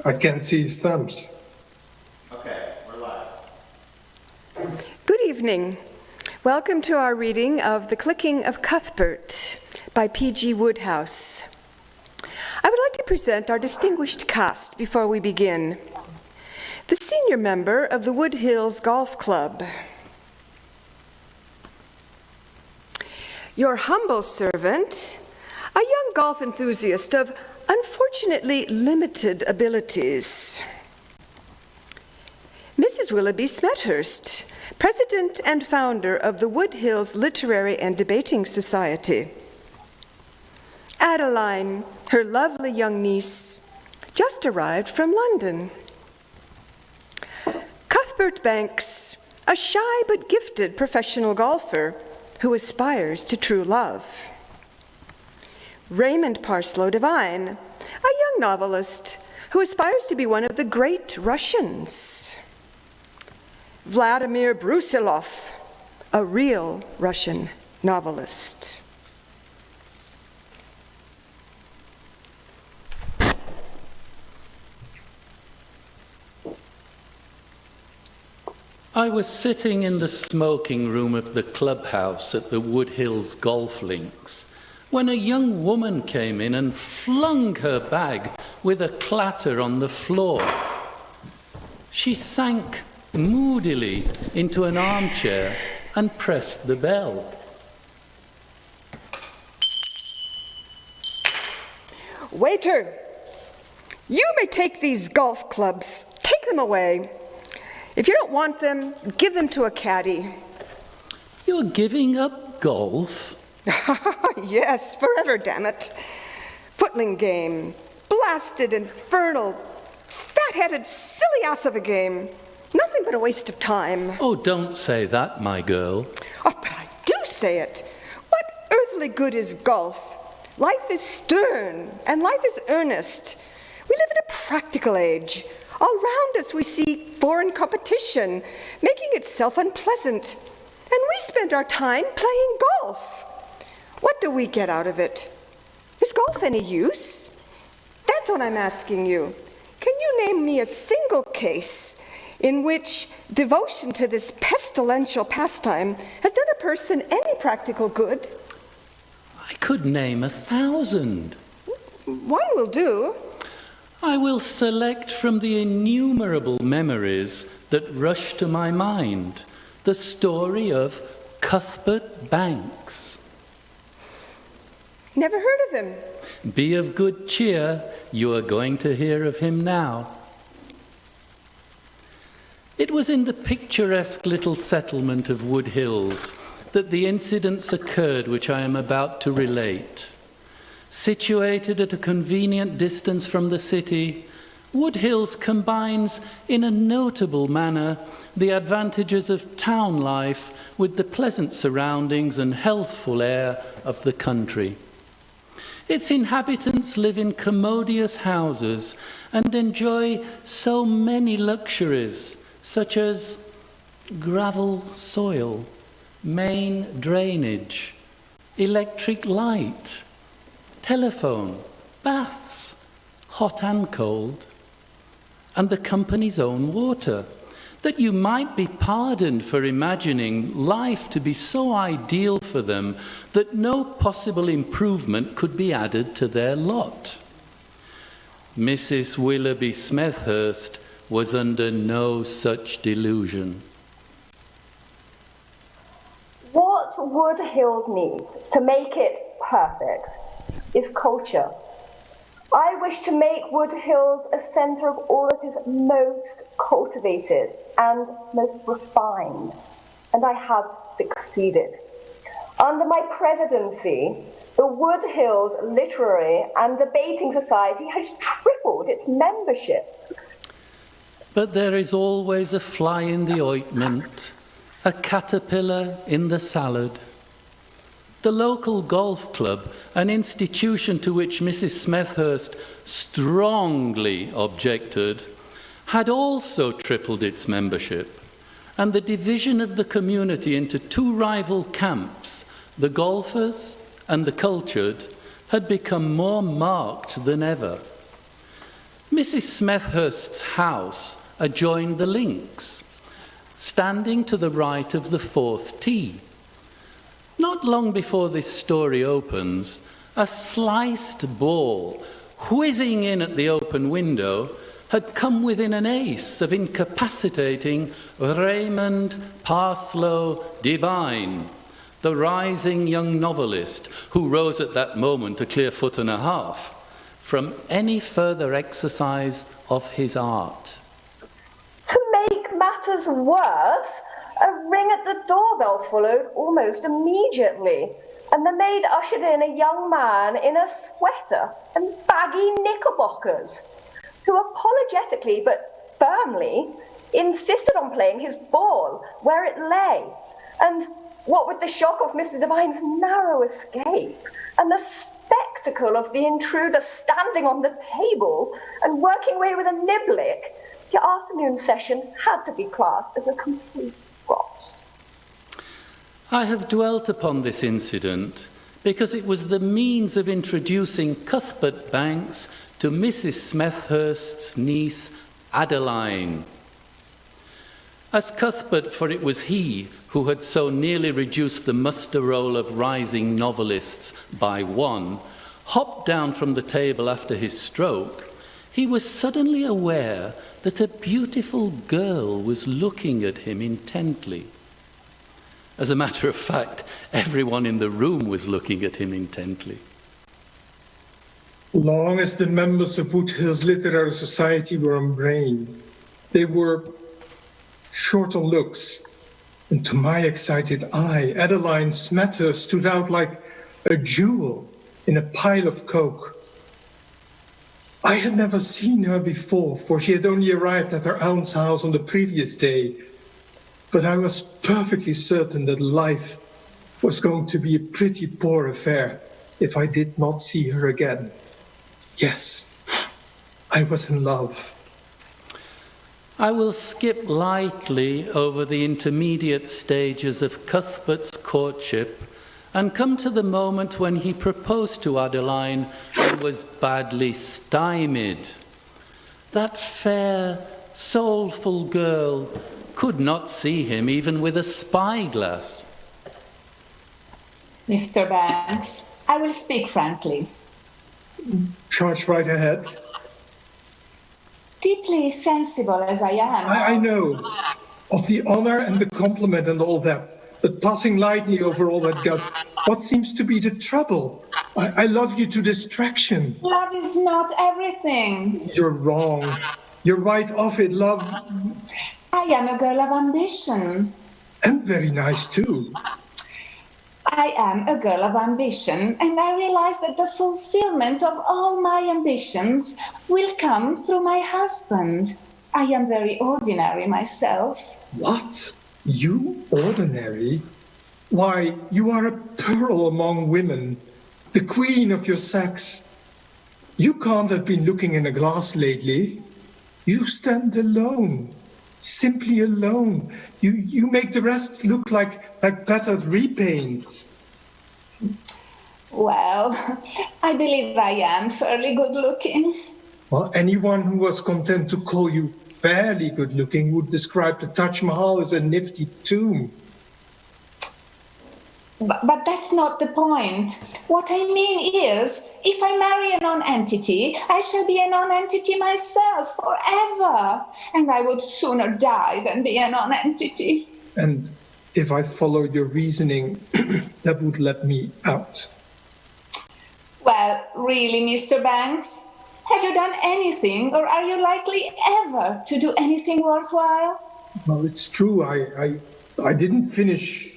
I can see his thumbs. Okay, we're live. Good evening. Welcome to our reading of The Clicking of Cuthbert by P.G. Woodhouse. I would like to present our distinguished cast before we begin. The senior member of the Woodhouse Golf Club. Your humble servant, a young golf enthusiast of unfortunately limited abilities. Mrs. Willoughby Smethurst, president and founder of the Woodhouse Literary and Debating Society. Adeline, her lovely young niece, just arrived from London. Cuthbert Banks, a shy but gifted professional golfer who aspires to true love. Raymond Parslow Devine, a young novelist who aspires to be one of the great Russians. Vladimir Brusilov, a real Russian novelist. I was sitting in the smoking room of the clubhouse at the Woodhouse golf links when a young woman came in and flung her bag with a clatter on the floor. She sank moodily into an armchair and pressed the bell. Waiter, you may take these golf clubs. Take them away. If you don't want them, give them to a caddy. You're giving up golf? Yes, forever, damn it. Footling game. Blasted, infernal, fat-headed, silly ass of a game. Nothing but a waste of time. Oh, don't say that, my girl. Oh, but I do say it. What earthly good is golf? Life is stern, and life is earnest. We live in a practical age. All round us we see foreign competition, making itself unpleasant. And we spend our time playing golf. What do we get out of it? Is golf any use? That's what I'm asking you. Can you name me a single case in which devotion to this pestilential pastime has done a person any practical good? I could name 1,000. One will do. I will select from the innumerable memories that rush to my mind the story of Cuthbert Banks. Never heard of him. Be of good cheer, you are going to hear of him now. It was in the picturesque little settlement of Woodhouse that the incidents occurred which I am about to relate. Situated at a convenient distance from the city, Woodhouse combines in a notable manner the advantages of town life with the pleasant surroundings and healthful air of the country. Its inhabitants live in commodious houses and enjoy so many luxuries, such as gravel soil, main drainage, electric light, telephone, baths, hot and cold, and the company's own water, that you might be pardoned for imagining life to be so ideal for them that no possible improvement could be added to their lot. Mrs. Willoughby Smethurst was under no such delusion. What Woodhouse needs to make it perfect is culture. I wish to make Woodhouse a centre of all that is most cultivated and most refined, and I have succeeded. Under my presidency, the Woodhouse Literary and Debating Society has tripled its membership. But there is always a fly in the ointment, a caterpillar in the salad. The local golf club, an institution to which Mrs. Smethurst strongly objected, had also tripled its membership, and the division of the community into two rival camps, the golfers and the cultured had become more marked than ever. Mrs. Smethurst's house adjoined the links, standing to the right of the fourth tee. Not long before this story opens, a sliced ball whizzing in at the open window had come within an ace of incapacitating Raymond Parslow Devine, the rising young novelist who rose at that moment a clear foot and a half from any further exercise of his art. To make matters worse, a ring at the doorbell followed almost immediately, and the maid ushered in a young man in a sweater and baggy knickerbockers, who apologetically but firmly insisted on playing his ball where it lay. And what with the shock of Mr. Devine's narrow escape and the spectacle of the intruder standing on the table and working away with a niblick, the afternoon session had to be classed as a complete frost. I have dwelt upon this incident because it was the means of introducing Cuthbert Banks to Mrs. Smethurst's niece, Adeline. As Cuthbert, for it was he who had so nearly reduced the muster roll of rising novelists by one, hopped down from the table after his stroke, he was suddenly aware that a beautiful girl was looking at him intently. As a matter of fact, everyone in the room was looking at him intently. Long as the members of Woodhouse Literary Society were on brain, they were short on looks, and to my excited eye, Adeline Smethurst stood out like a jewel in a pile of coke. I had never seen her before, for she had only arrived at her aunt's house on the previous day, but I was perfectly certain that life was going to be a pretty poor affair if I did not see her again. Yes, I was in love. I will skip lightly over the intermediate stages of Cuthbert's courtship and come to the moment when he proposed to Adeline and was badly stymied. That fair, soulful girl could not see him even with a spyglass. Mr. Banks, I will speak frankly. Charge right ahead. Deeply sensible as I am. I know of the honor and the compliment and all that, but passing lightly over all that guff, what seems to be the trouble? I love you to distraction. Love is not everything. You're wrong. You're right off it, love. I am a girl of ambition. And very nice too. I am a girl of ambition, and I realize that the fulfillment of all my ambitions will come through my husband. I am very ordinary myself. What? You ordinary? Why, you are a pearl among women, the queen of your sex. You can't have been looking in a glass lately. You stand alone, simply alone. You make the rest look like battered repaints. Well, I believe I am fairly good looking. Well, anyone who was content to call you fairly good looking would describe the Taj Mahal as a nifty tomb. But that's not the point. What I mean is, if I marry a non-entity, I shall be a non-entity myself forever. And I would sooner die than be a non-entity. And if I follow your reasoning, that would let me out. Well, really, Mr. Banks? Have you done anything, or are you likely ever to do anything worthwhile? Well, it's true. I didn't finish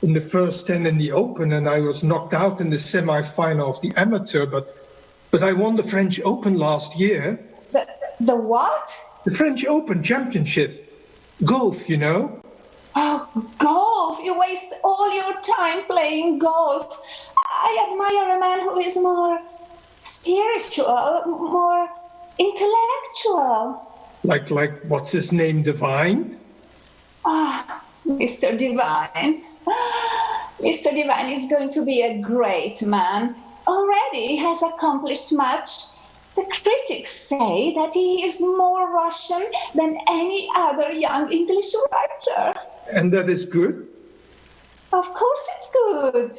in the first 10 in the Open, and I was knocked out in the semi-final of the Amateur, but I won the French Open last year. The what? The French Open Championship. Golf, you know. Oh, golf! You waste all your time playing golf. I admire a man who is more spiritual, more intellectual. Like what's his name, Devine? Ah, Mr. Devine. Mr. Devine is going to be a great man. Already has accomplished much. The critics say that he is more Russian than any other young English writer. And that is good? Of course it's good.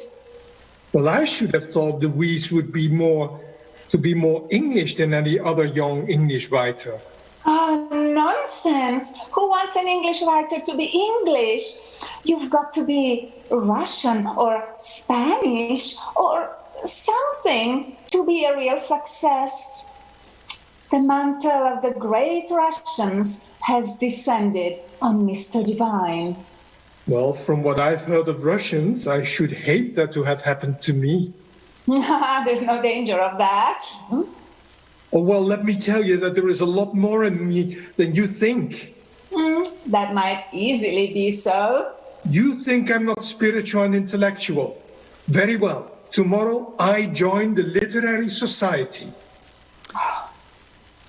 Well, I should have thought Louise would be more English than any other young English writer. Oh, nonsense. Who wants an English writer to be English? You've got to be Russian or Spanish or something to be a real success. The mantle of the great Russians has descended on Mr. Devine. Well, from what I've heard of Russians, I should hate that to have happened to me. There's no danger of that. Oh, well, let me tell you that there is a lot more in me than you think. That might easily be so. You think I'm not spiritual and intellectual. Very well. Tomorrow I join the Literary Society.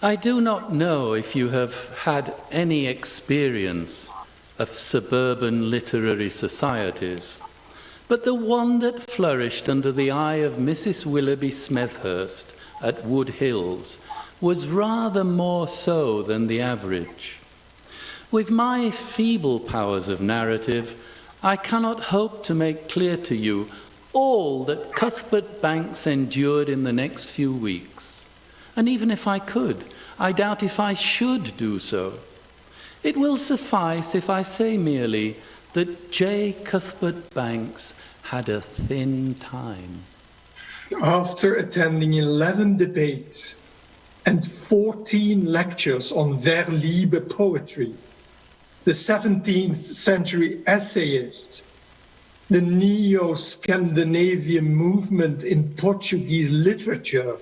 I do not know if you have had any experience of suburban literary societies, but the one that flourished under the eye of Mrs. Willoughby Smethurst at Wood Hills was rather more so than the average. With my feeble powers of narrative, I cannot hope to make clear to you all that Cuthbert Banks endured in the next few weeks. And even if I could, I doubt if I should do so. It will suffice if I say merely that J. Cuthbert Banks had a thin time. After attending 11 debates and 14 lectures on Verliebe poetry, the 17th century essayists, the Neo-Scandinavian movement in Portuguese literature,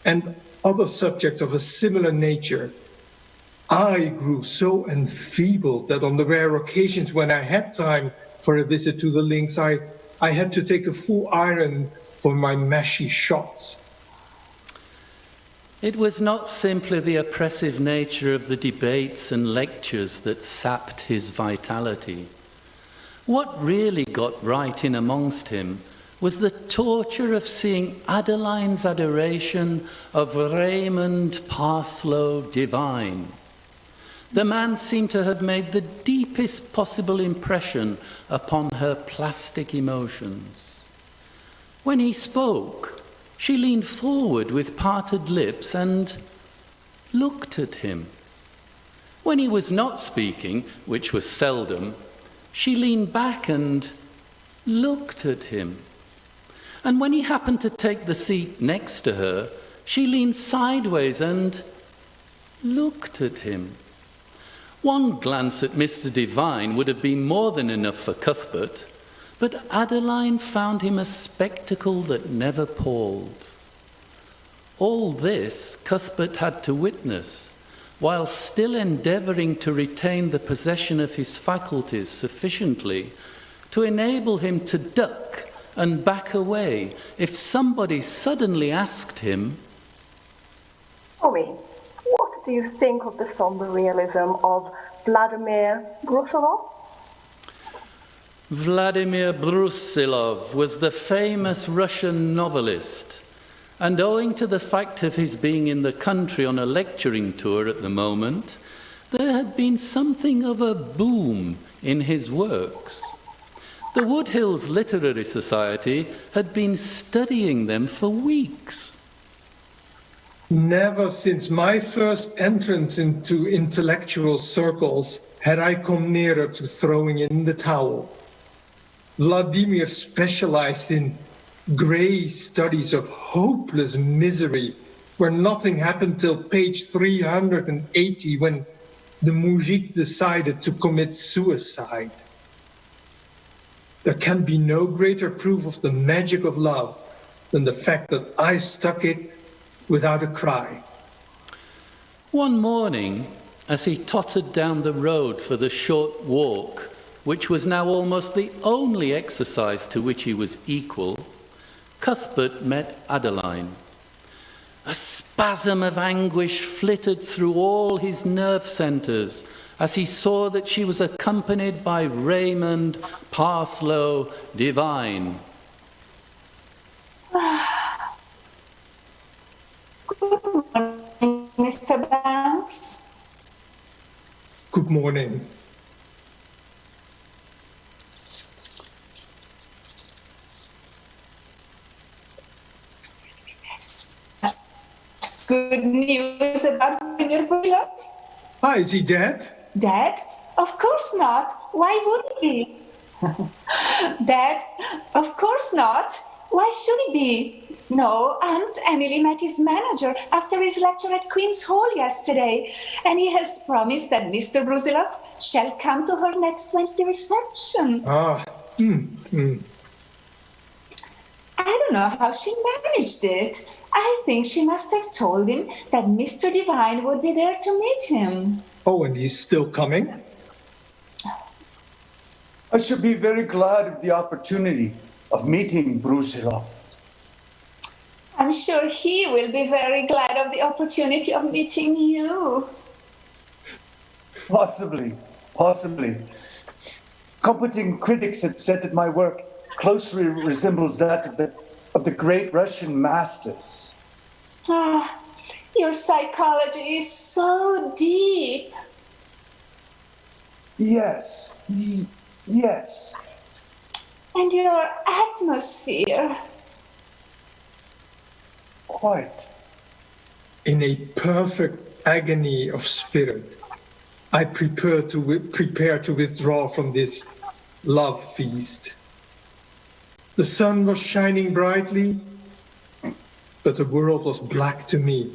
and other subjects of a similar nature, I grew so enfeebled that on the rare occasions when I had time for a visit to the links, I had to take a full iron for my mashy shots. It was not simply the oppressive nature of the debates and lectures that sapped his vitality. What really got right in amongst him was the torture of seeing Adeline's adoration of Raymond Parslow Devine. The man seemed to have made the deepest possible impression upon her plastic emotions. When he spoke, she leaned forward with parted lips and looked at him. When he was not speaking, which was seldom, she leaned back and looked at him. And when he happened to take the seat next to her, she leaned sideways and looked at him. One glance at Mr. Devine would have been more than enough for Cuthbert, but Adeline found him a spectacle that never palled. All this Cuthbert had to witness, while still endeavouring to retain the possession of his faculties sufficiently to enable him to duck and back away if somebody suddenly asked him, Tommy, what do you think of the somber realism of Vladimir Brusilov? Vladimir Brusilov was the famous Russian novelist, and owing to the fact of his being in the country on a lecturing tour at the moment, there had been something of a boom in his works. The Wood Hills Literary Society had been studying them for weeks. Never since my first entrance into intellectual circles had I come nearer to throwing in the towel. Vladimir specialized in grey studies of hopeless misery, where nothing happened till page 380 when the mujik decided to commit suicide. There can be no greater proof of the magic of love than the fact that I stuck it without a cry. One morning, as he tottered down the road for the short walk, which was now almost the only exercise to which he was equal, Cuthbert met Adeline. A spasm of anguish flitted through all his nerve centres as he saw that she was accompanied by Raymond Parslow Devine. Good morning, Mr. Banks. Good morning. Good news about Vladimir Brusilov? Ah, is he dead? Dead? Of course not. Why would he be? Dead? Of course not. Why should he be? No, Aunt Emily met his manager after his lecture at Queen's Hall yesterday, and he has promised that Mr. Brusilov shall come to her next Wednesday reception. Ah, I don't know how she managed it. I think she must have told him that Mr. Devine would be there to meet him. Oh, and he's still coming? I should be very glad of the opportunity of meeting Brusilov. I'm sure he will be very glad of the opportunity of meeting you. Possibly. Competent critics have said that my work closely resembles that of the great Russian masters. Ah, your psychology is so deep. Yes. And your atmosphere. Quite. In a perfect agony of spirit, I prepare to withdraw from this love feast. The sun was shining brightly, but the world was black to me.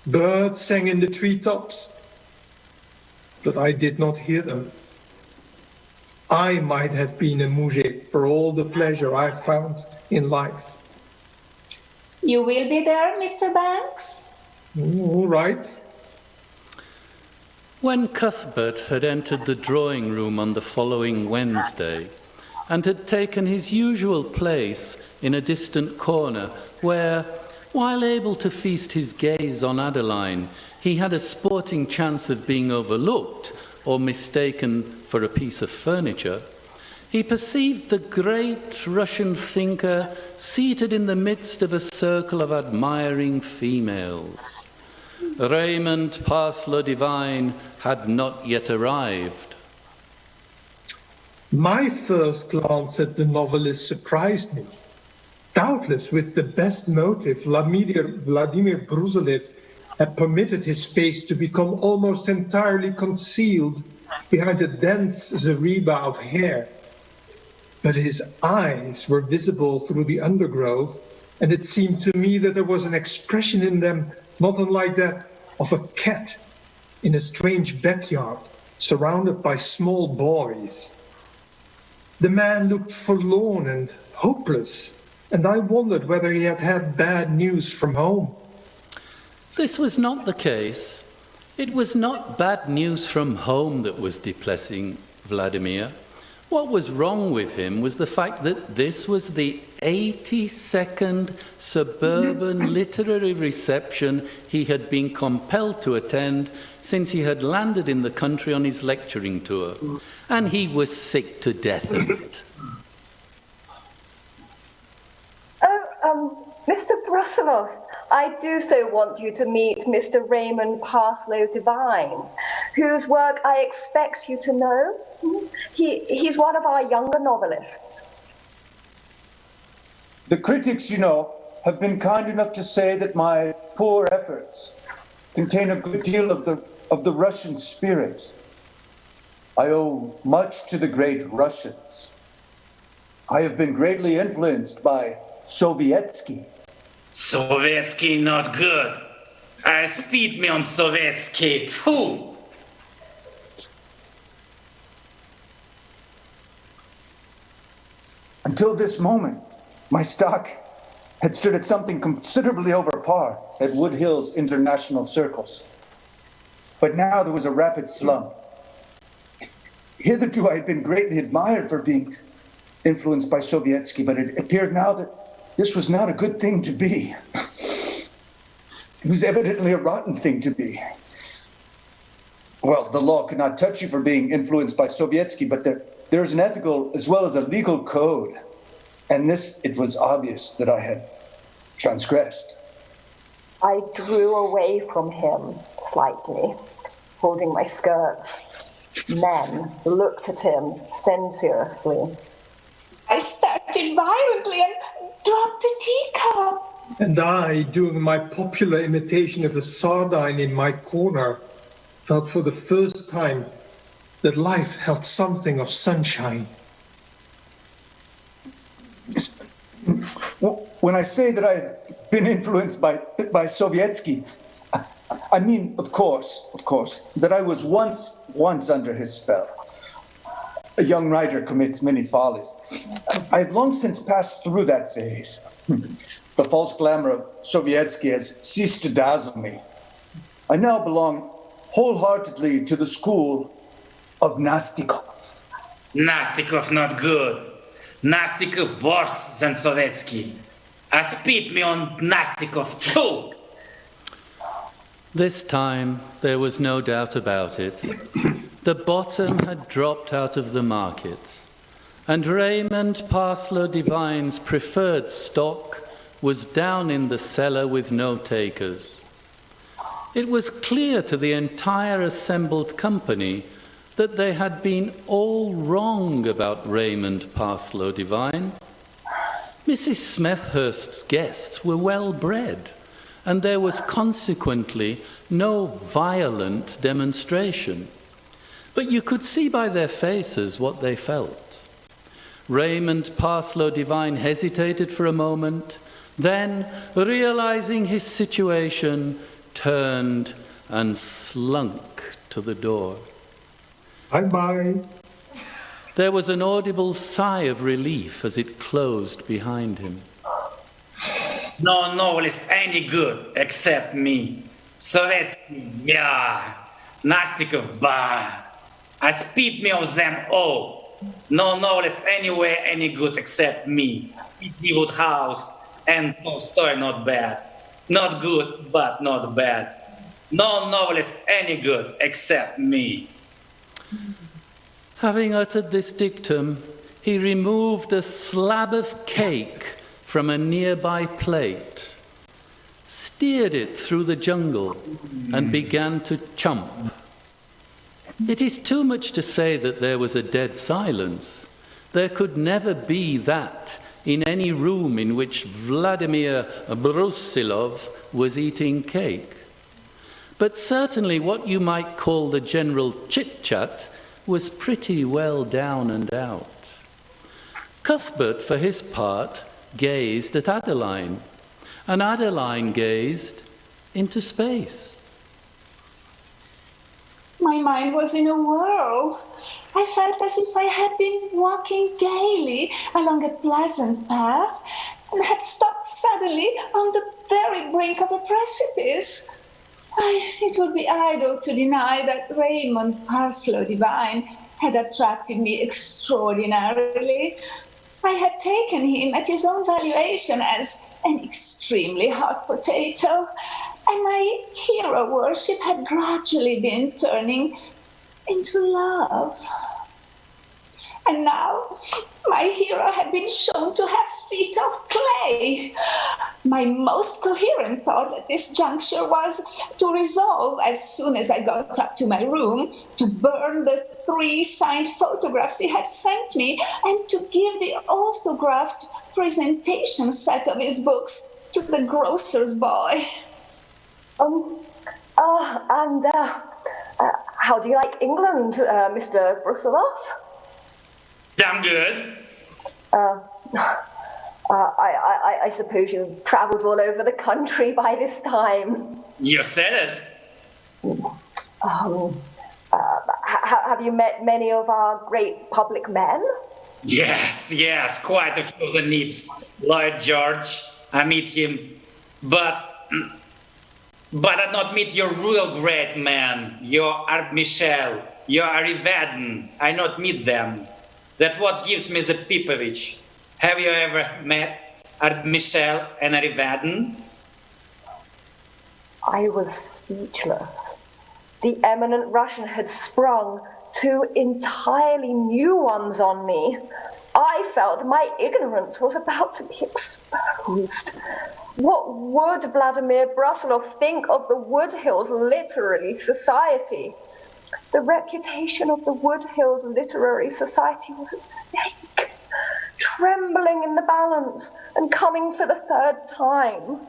Birds sang in the treetops, but I did not hear them. I might have been a mujik for all the pleasure I found in life. You will be there, Mr. Banks? All right. When Cuthbert had entered the drawing room on the following Wednesday, and had taken his usual place in a distant corner where, while able to feast his gaze on Adeline, he had a sporting chance of being overlooked or mistaken for a piece of furniture, he perceived the great Russian thinker seated in the midst of a circle of admiring females. Raymond Parslow Devine had not yet arrived. My first glance at the novelist surprised me. Doubtless with the best motive, Vladimir Brusilov had permitted his face to become almost entirely concealed behind a dense zareba of hair. But his eyes were visible through the undergrowth, and it seemed to me that there was an expression in them not unlike that of a cat in a strange backyard, surrounded by small boys. The man looked forlorn and hopeless, and I wondered whether he had had bad news from home. This was not the case. It was not bad news from home that was depressing Vladimir. What was wrong with him was the fact that this was the 82nd suburban literary reception he had been compelled to attend since he had landed in the country on his lecturing tour, and he was sick to death of it. Mr. Brusilov, I do so want you to meet Mr. Raymond Parslow Devine, whose work I expect you to know. He's one of our younger novelists. The critics, have been kind enough to say that my poor efforts contain a good deal of the Russian spirit. I owe much to the great Russians. I have been greatly influenced by Sovietsky. Sovietsky not good. I spit me on Sovietsky. Phew. Until this moment, my stock had stood at something considerably over par at Woodhill's international circles. But now there was a rapid slump. Hitherto I had been greatly admired for being influenced by Sovietsky, but it appeared now that this was not a good thing to be. It was evidently a rotten thing to be. Well, the law cannot touch you for being influenced by Sovietsky, but there's an ethical as well as a legal code. And this, it was obvious that I had transgressed. I drew away from him slightly, holding my skirts. Men looked at him sensuously. I started violently and dropped the teacup. And I, doing my popular imitation of a sardine in my corner, felt for the first time that life held something of sunshine. When I say that I've been influenced by Sovietsky, I mean, of course, that I was once under his spell. A young writer commits many follies. I have long since passed through that phase. The false glamour of Sovietsky has ceased to dazzle me. I now belong wholeheartedly to the school of Nastikov. Nastikov not good. Nastikov worse than Sovietsky. I spit me on Nastikov too. This time, there was no doubt about it. The bottom had dropped out of the market, and Raymond Parslow Devine's preferred stock was down in the cellar with no takers. It was clear to the entire assembled company that they had been all wrong about Raymond Parslow Devine. Mrs. Smethurst's guests were well bred, and there was consequently no violent demonstration. But you could see by their faces what they felt. Raymond Parslow Devine hesitated for a moment, then, realizing his situation, turned and slunk to the door. Bye-bye. There was an audible sigh of relief as it closed behind him. No novelist any good except me. Sovietsky, yeah. Nastikov, bah. I spit me of them all. No novelist anywhere any good except me. P.T. Woodhouse and Tolstoy not bad. Not good, but not bad. No novelist any good except me. Having uttered this dictum, he removed a slab of cake from a nearby plate, steered it through the jungle, and began to chomp. It is too much to say that there was a dead silence. There could never be that in any room in which Vladimir Brusilov was eating cake. But certainly what you might call the general chit-chat was pretty well down and out. Cuthbert, for his part, gazed at Adeline, and Adeline gazed into space. My mind was in a whirl. I felt as if I had been walking gaily along a pleasant path and had stopped suddenly on the very brink of a precipice. It would be idle to deny that Raymond Parslow Devine had attracted me extraordinarily. I had taken him at his own valuation as an extremely hot potato, and my hero worship had gradually been turning into love. And now my hero had been shown to have feet of clay. My most coherent thought at this juncture was to resolve, as soon as I got up to my room, to burn the 3 signed photographs he had sent me and to give the autographed presentation set of his books to the grocer's boy. How do you like England, Mr. Brusilov? Damn good. I suppose you've travelled all over the country by this time. You said it. Have you met many of our great public men? Yes, quite a few of the nips. Lloyd George, I meet him, but I not meet your real great man, your Art Michel, your Arivaden. I not meet them. That what gives me the Pipovich. Have you ever met Art Michel and Arivaden? I was speechless. The eminent Russian had sprung 2 entirely new ones on me. I felt my ignorance was about to be exposed. What would Vladimir Brusilov think of the Woodhills Literary Society? The reputation of the Woodhills Literary Society was at stake, trembling in the balance and coming for the 3rd time.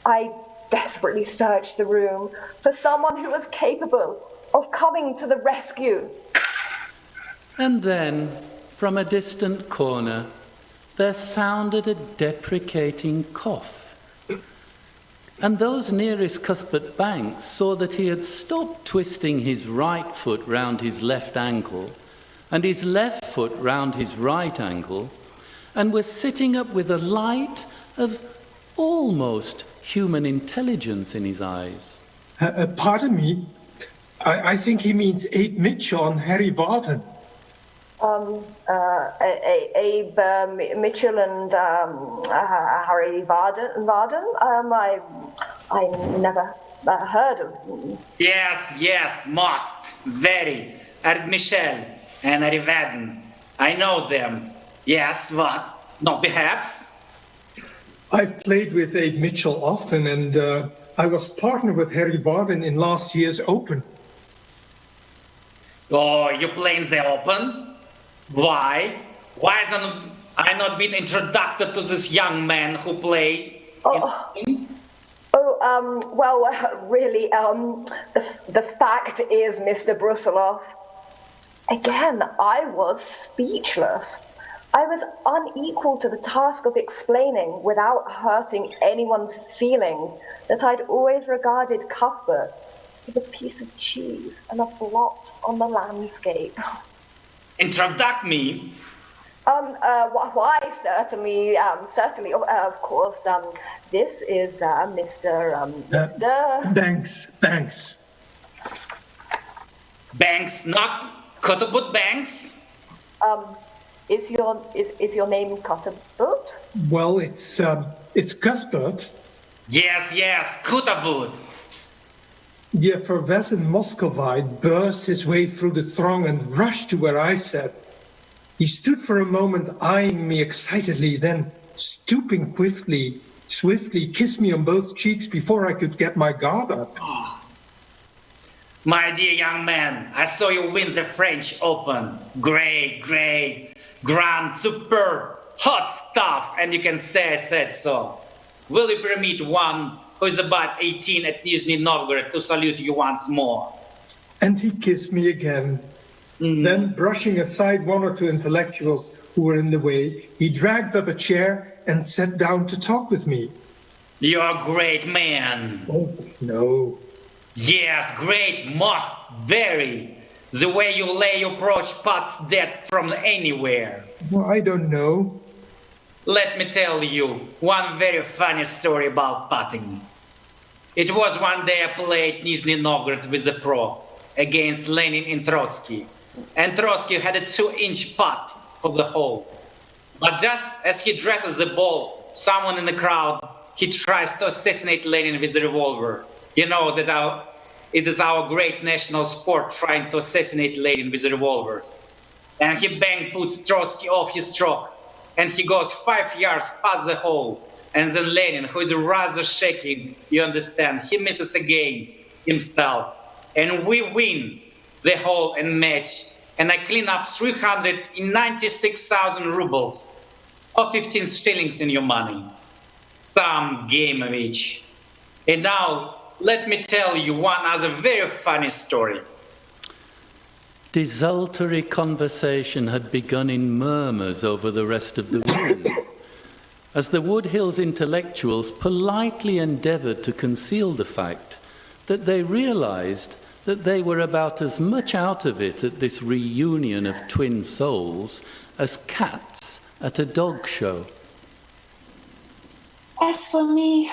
I desperately searched the room for someone who was capable of coming to the rescue. And then, from a distant corner, there sounded a deprecating cough. And those nearest Cuthbert Banks saw that he had stopped twisting his right foot round his left ankle and his left foot round his right ankle, and was sitting up with a light of almost human intelligence in his eyes. Pardon me. I think he means Abe Mitchell and Harry Varden. Abe Mitchell and Harry Varden. I never heard of them. Yes, most, very. Ard Michel and Harry Varden. I know them. Yes, what? No, perhaps? I've played with Abe Mitchell often, and I was partnered with Harry Varden in last year's Open. Oh, you playing the Open? Why? Why hasn't I not been introduced to this young man who play? Really, the fact is, Mr. Brusilov, again, I was speechless. I was unequal to the task of explaining, without hurting anyone's feelings, that I'd always regarded Cuthbert as a piece of cheese and a blot on the landscape. Introduce me? Why, certainly, of course, this is Mr. Banks. Banks, not Cuthbert Banks? Is your name Cuthbert? Well, it's Cuthbert. Yes, Cuthbert. The effervescent Muscovite burst his way through the throng and rushed to where I sat. He stood for a moment eyeing me excitedly, then stooping swiftly kissed me on both cheeks before I could get my guard up. Oh. My dear young man, I saw you win the French Open. Great, grand, superb, hot stuff, and you can say I said so. Will you permit one who is about 18 at Nizhny Novgorod to salute you once more? And he kissed me again. Then, brushing aside 1 or 2 intellectuals who were in the way, he dragged up a chair and sat down to talk with me. You're a great man. Oh, no. Yes, great, most, very. The way you lay your approach puts that from anywhere. Well, I don't know. Let me tell you one very funny story about putting. It was one day I played Nizhny Novgorod with the pro against Lenin and Trotsky. And Trotsky had a 2-inch putt for the hole. But just as he dresses the ball, someone in the crowd, he tries to assassinate Lenin with a revolver. You know that it is our great national sport trying to assassinate Lenin with revolvers. And he bang puts Trotsky off his stroke. And he goes 5 yards past the hole. And then Lenin, who is rather shaking, you understand, he misses again himself. And we win the hole and match. And I clean up 396,000 rubles, or 15 shillings in your money. Some game of each. And now, let me tell you one other very funny story. Desultory conversation had begun in murmurs over the rest of the room, as the Woodhills intellectuals politely endeavoured to conceal the fact that they realised that they were about as much out of it at this reunion of twin souls as cats at a dog show. As for me,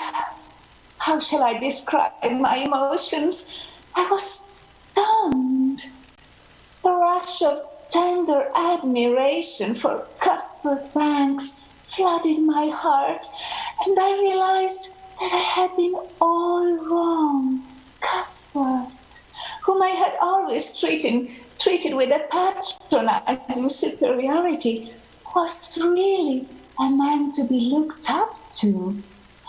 how shall I describe my emotions? I was stunned. The rush of tender admiration for Cuthbert Banks flooded my heart, and I realized that I had been all wrong. Cuthbert, whom I had always treated with a patronizing superiority, was really a man to be looked up to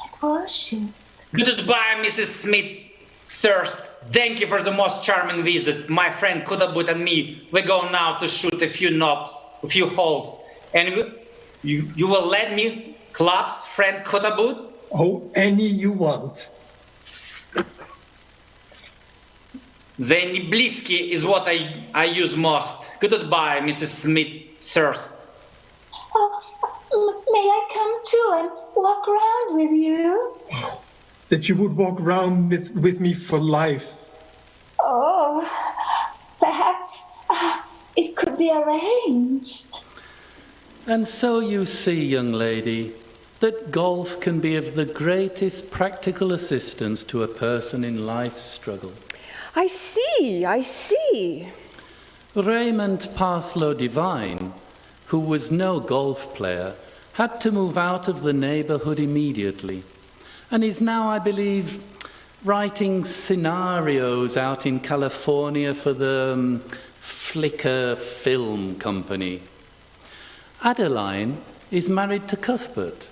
and worshipped. Goodbye, Mrs. Smith. Sirs, thank you for the most charming visit. My friend Cuthbert and me, we go now to shoot a few knobs, a few holes. And you will let me claps, friend Cuthbert? Oh, any you want. The Nibliski is what I use most. Goodbye, Mrs. Smith, sirs. Oh, may I come too and walk around with you? That you would walk around with me for life. Oh, perhaps it could be arranged. And so you see, young lady, that golf can be of the greatest practical assistance to a person in life's struggle. I see. Raymond Parslow Devine, who was no golf player, had to move out of the neighborhood immediately, and is now, I believe, writing scenarios out in California for the Flickr Film Company. Adeline is married to Cuthbert,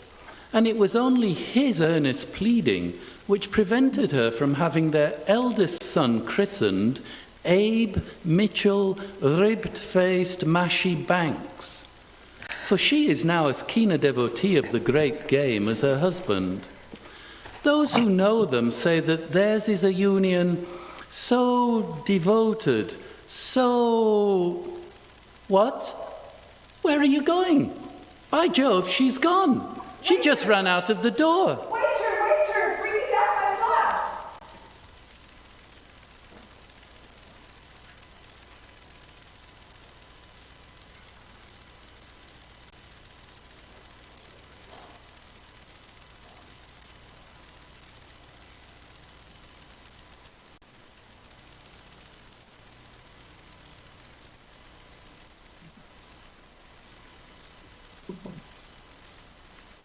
and it was only his earnest pleading which prevented her from having their eldest son christened Abe Mitchell Ribbed-Faced Mashy Banks, for she is now as keen a devotee of the great game as her husband. Those who know them say that theirs is a union so devoted, so... What? Where are you going? By Jove, she's gone. She just ran out of the door.